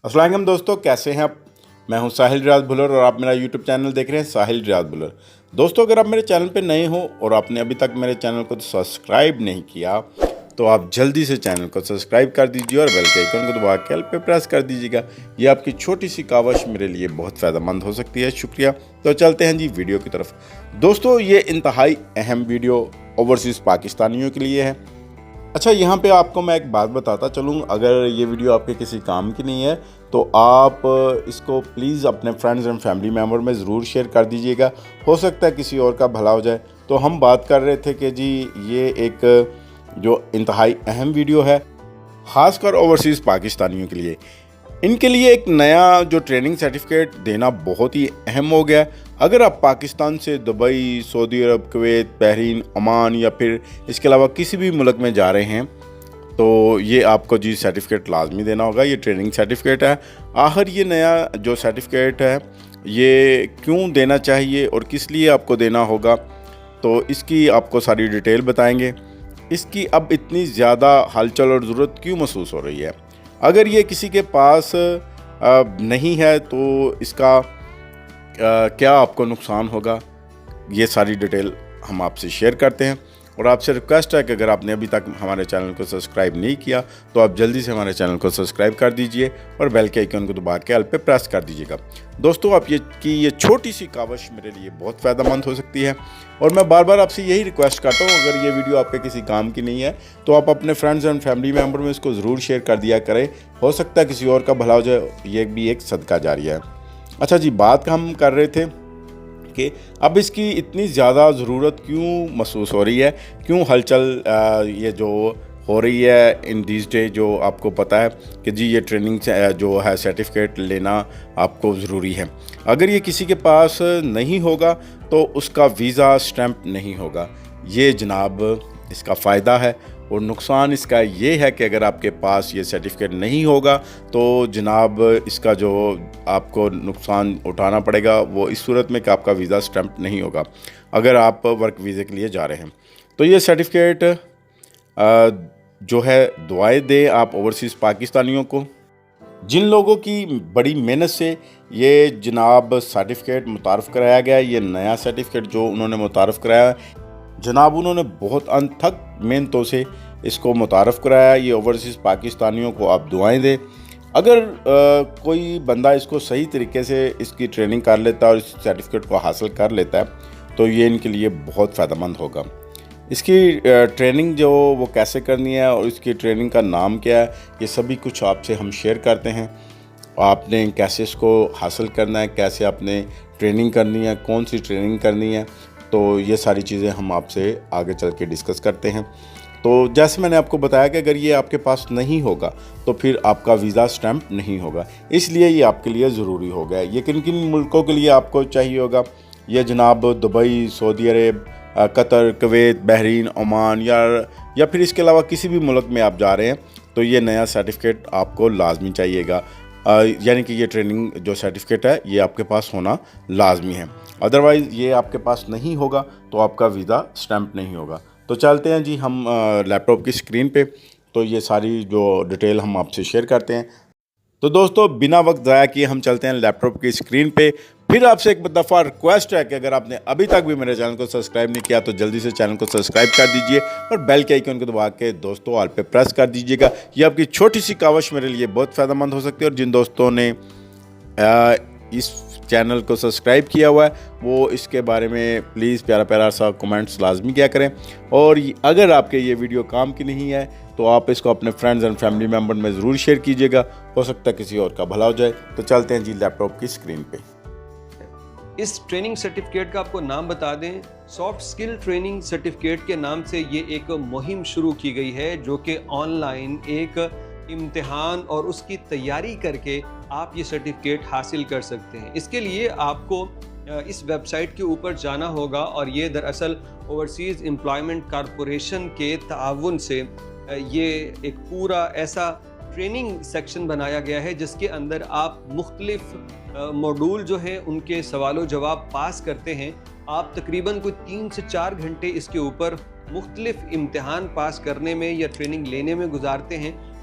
अस्सलाम वालेकुम दोस्तों, कैसे हैं आप। मैं हूं साहिल रियाज भुल्लर और आप मेरा यूट्यूब चैनल देख रहे हैं साहिल रियाज भुल्लर। दोस्तों, अगर आप मेरे चैनल पे नए हो और आपने अभी तक मेरे चैनल को सब्सक्राइब नहीं किया तो आप जल्दी से चैनल को सब्सक्राइब कर दीजिए और बेल के आइकन को दबा के ऑल पे प्रेस कर दीजिएगा। ये आपकी छोटी सी कावश मेरे लिए बहुत फ़ायदेमंद हो सकती है। शुक्रिया। तो चलते हैं जी वीडियो की तरफ। दोस्तों, ये इंतहाई अहम वीडियो ओवरसीज़ पाकिस्तानियों के लिए है। अच्छा, यहाँ पे आपको मैं एक बात बताता चलूँ, अगर ये वीडियो आपके किसी काम की नहीं है तो आप इसको प्लीज़ अपने फ्रेंड्स एंड फैमिली मेम्बर में ज़रूर शेयर कर दीजिएगा। हो सकता है किसी और का भला हो जाए। तो हम बात कर रहे थे कि जी ये एक जो इंतहाई अहम वीडियो है, ख़ासकर ओवरसीज़ पाकिस्तानियों के लिए। इनके लिए एक नया जो ट्रेनिंग सर्टिफिकेट देना बहुत ही अहम हो गया है। अगर आप पाकिस्तान से दुबई, सऊदी अरब, कुवैत, बहरीन, ओमान या फिर इसके अलावा किसी भी मुल्क में जा रहे हैं तो ये आपको जी सर्टिफिकेट लाजमी देना होगा। ये ट्रेनिंग सर्टिफिकेट है। आखिर ये नया जो सर्टिफिकेट है ये क्यों देना चाहिए और किस लिए आपको देना होगा, तो इसकी आपको सारी डिटेल बताएंगे। इसकी अब इतनी ज़्यादा हलचल और ज़रूरत क्यों महसूस हो रही है। अगर ये किसी के पास नहीं है तो इसका क्या आपको नुकसान होगा, ये सारी डिटेल हम आपसे शेयर करते हैं। और आपसे रिक्वेस्ट है कि अगर आपने अभी तक हमारे चैनल को सब्सक्राइब नहीं किया तो आप जल्दी से हमारे चैनल को सब्सक्राइब कर दीजिए और बेल के आइकन को दबा के ऑल पे प्रेस कर दीजिएगा। दोस्तों, आप ये छोटी सी कावश मेरे लिए बहुत फ़ायदेमंद हो सकती है और मैं बार बार आपसे यही रिक्वेस्ट करता हूँ, अगर ये वीडियो आपके किसी काम की नहीं है तो आप अपने फ्रेंड्स एंड फैमिली मेम्बर में इसको ज़रूर शेयर कर दिया करें। हो सकता है किसी और का भला हो जाए, ये भी एक सदका जारिया है। अच्छा जी, बात हम कर रहे थे कि अब इसकी इतनी ज़्यादा ज़रूरत क्यों महसूस हो रही है, क्यों हलचल ये जो हो रही है इन दीज डे। जो आपको पता है कि जी ये ट्रेनिंग जो है सर्टिफिकेट लेना आपको ज़रूरी है। अगर ये किसी के पास नहीं होगा तो उसका वीज़ा स्टैंप नहीं होगा। ये जनाब इसका फ़ायदा है। और नुकसान इसका ये है कि अगर आपके पास ये सर्टिफिकेट नहीं होगा तो जनाब इसका जो आपको नुकसान उठाना पड़ेगा वो इस सूरत में कि आपका वीज़ा स्टैंप नहीं होगा अगर आप वर्क वीज़े के लिए जा रहे हैं। तो ये सर्टिफिकेट जो है दुआएं दे आप ओवरसीज़ पाकिस्तानियों को, जिन लोगों की बड़ी मेहनत से ये जनाब सर्टिफिकेट मुतारफ़ कराया गया। ये नया सर्टिफिकेट जो उन्होंने मुतारफ़ कराया जनाब, उन्होंने बहुत अनथक मेहनतों से इसको मुतारफ़ कराया। ये ओवरसीज़ पाकिस्तानियों को आप दुआएं दें। अगर कोई बंदा इसको सही तरीके से इसकी ट्रेनिंग कर लेता है और इस सर्टिफिकेट को हासिल कर लेता है तो ये इनके लिए बहुत फ़ायदेमंद होगा। इसकी ट्रेनिंग जो वो कैसे करनी है और इसकी ट्रेनिंग का नाम क्या है, ये सभी कुछ आपसे हम शेयर करते हैं। आपने कैसे इसको हासिल करना है, कैसे आपने ट्रेनिंग करनी है, कौन सी ट्रेनिंग करनी है, तो ये सारी चीज़ें हम आपसे आगे चल के डिस्कस करते हैं। तो जैसे मैंने आपको बताया कि अगर ये आपके पास नहीं होगा तो फिर आपका वीज़ा स्टैंप नहीं होगा, इसलिए ये आपके लिए ज़रूरी हो गया है। ये किन किन मुल्कों के लिए आपको चाहिए होगा, ये जनाब दुबई, सऊदी अरब, कतर, कुवैत, बहरीन, ओमान या फिर इसके अलावा किसी भी मुल्क में आप जा रहे हैं तो ये नया सर्टिफिकेट आपको लाजमी चाहिएगा। यानी कि ये ट्रेनिंग जो सर्टिफिकेट है ये आपके पास होना लाजमी है। अदरवाइज़ ये आपके पास नहीं होगा तो आपका वीज़ा स्टैंप नहीं होगा। तो चलते हैं जी हम लैपटॉप की स्क्रीन पे, तो ये सारी जो डिटेल हम आपसे शेयर करते हैं। तो दोस्तों, बिना वक्त ज़ाया किए हम चलते हैं लैपटॉप की स्क्रीन पे। फिर आपसे एक दफ़ा रिक्वेस्ट है कि अगर आपने अभी तक भी मेरे चैनल को सब्सक्राइब नहीं किया तो जल्दी से चैनल को सब्सक्राइब कर दीजिए और बेल के आइकन को दबा के दोस्तों ऑल पे प्रेस कर दीजिएगा। ये आपकी छोटी सी कावश मेरे लिए बहुत फ़ायदेमंद हो सकती है। और जिन दोस्तों ने इस चैनल को सब्सक्राइब किया हुआ है वो इसके बारे में प्लीज़ प्यारा प्यारा सा कमेंट्स लाजमी किया करें। और अगर आपके ये वीडियो काम की नहीं है तो आप इसको अपने फ्रेंड्स एंड फैमिली मेम्बर में ज़रूर शेयर कीजिएगा। हो सकता है किसी और का भला हो जाए। तो चलते हैं जी लैपटॉप की स्क्रीन पे। इस ट्रेनिंग सर्टिफिकेट का आपको नाम बता दें, सॉफ्ट स्किल ट्रेनिंग सर्टिफिकेट के नाम से ये एक मुहिम शुरू की गई है जो कि ऑनलाइन एक इम्तिहान और उसकी तैयारी करके आप ये सर्टिफिकेट हासिल कर सकते हैं। इसके लिए आपको इस वेबसाइट के ऊपर जाना होगा और ये दरअसल ओवरसीज़ एम्प्लॉयमेंट कॉरपोरेशन के ताउन से ये एक पूरा ऐसा ट्रेनिंग सेक्शन बनाया गया है जिसके अंदर आप मुख्तलिफ मॉड्यूल जो हैं उनके सवालों जवाब पास करते हैं। आप तकरीबन कोई 3 से 4 घंटे इसके ऊपर मुख्तलिफ इम्तिहान पास करने में या ट्रेनिंग लेने में गुजारते हैं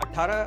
18